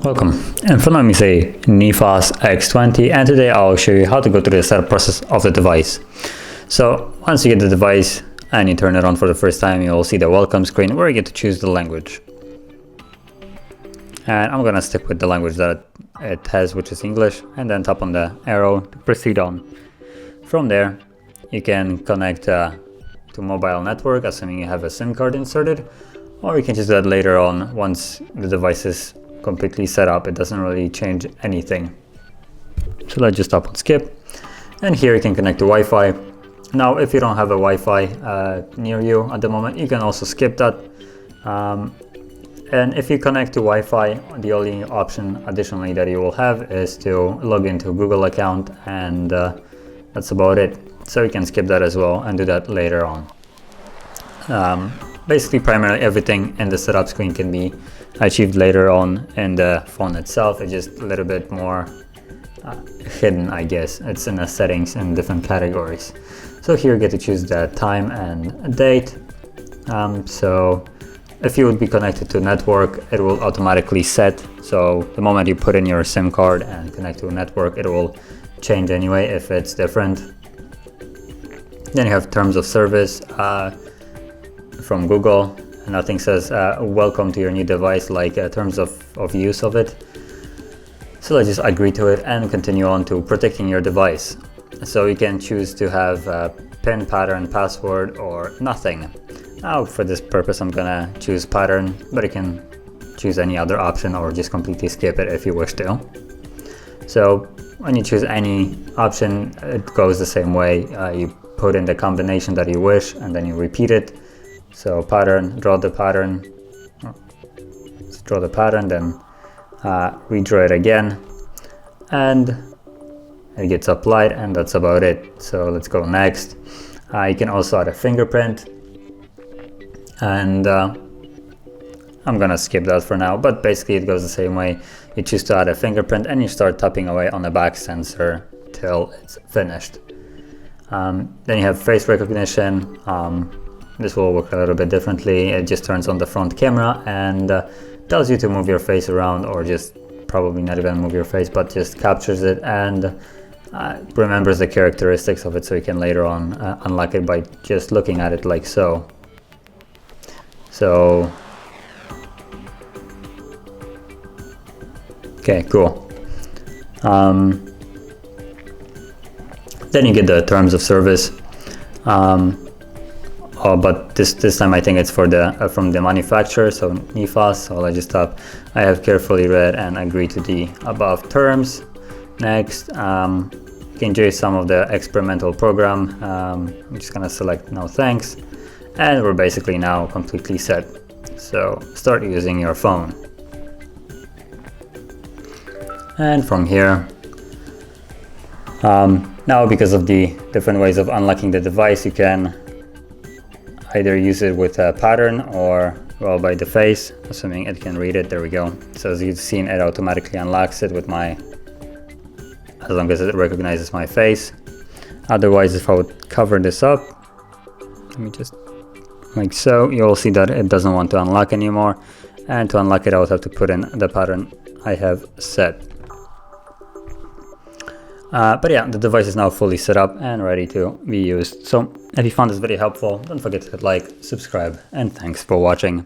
Welcome. In front of me is a Neffos X20, and today I'll show you how to go through the setup process of the device. So once you get the device and you turn it on for the first time, you'll see the welcome screen where you get to choose the language. And I'm gonna stick with the language that it has, which is English, and then tap on the arrow to proceed on. From there, you can connect to mobile network, assuming you have a SIM card inserted, or you can just do that later on once the device is completely set up. It doesn't really change anything. So let's just tap on skip, and here you can connect to Wi-Fi. Now if you don't have a Wi-Fi near you at the moment, you can also skip that. And if you connect to Wi-Fi, the only option additionally that you will have is to log into a Google account, and that's about it. So you can skip that as well and do that later on. Basically, primarily everything in the setup screen can be achieved later on in the phone itself. It's just a little bit more hidden, I guess. It's in the settings in different categories. So here you get to choose the time and date. So if you would be connected to network, it will automatically set. So the moment you put in your SIM card and connect to a network, it will change anyway if it's different. Then you have terms of service from Google. Nothing says welcome to your new device, like terms of use of it. So let's just agree to it and continue on to protecting your device. So you can choose to have a PIN, pattern, password, or nothing. Now for this purpose I'm gonna choose pattern, but you can choose any other option or just completely skip it if you wish to. So when you choose any option, it goes the same way. You put in the combination that you wish and then you repeat it. So pattern, draw the pattern, let's draw the pattern, then redraw it again, and it gets applied, and that's about it. So let's go next. You can also add a fingerprint, and I'm gonna skip that for now, but basically it goes the same way. You choose to add a fingerprint and you start tapping away on the back sensor till it's finished. Then you have face recognition. This will work a little bit differently. It just turns on the front camera and tells you to move your face around, or just probably not even move your face, but just captures it and remembers the characteristics of it, so you can later on unlock it by just looking at it like so. So, okay, cool. Then you get the terms of service. But this time I think it's for the from the manufacturer, so Neffos. So let's just tap I have carefully read and agree to the above terms. Next, you can enjoy some of the experimental program. I'm just gonna select no thanks, and we're basically now completely set. So start using your phone. And from here, now because of the different ways of unlocking the device, you can either use it with a pattern or, well, by the face, assuming it can read it. There we go. So as you've seen, it automatically unlocks it with as long as it recognizes my face. Otherwise, if I would cover this up, let me just like so, you'll see that it doesn't want to unlock anymore. And to unlock it, I would have to put in the pattern I have set. But yeah, the device is now fully set up and ready to be used. So if you found this video helpful, don't forget to hit like, subscribe, and thanks for watching.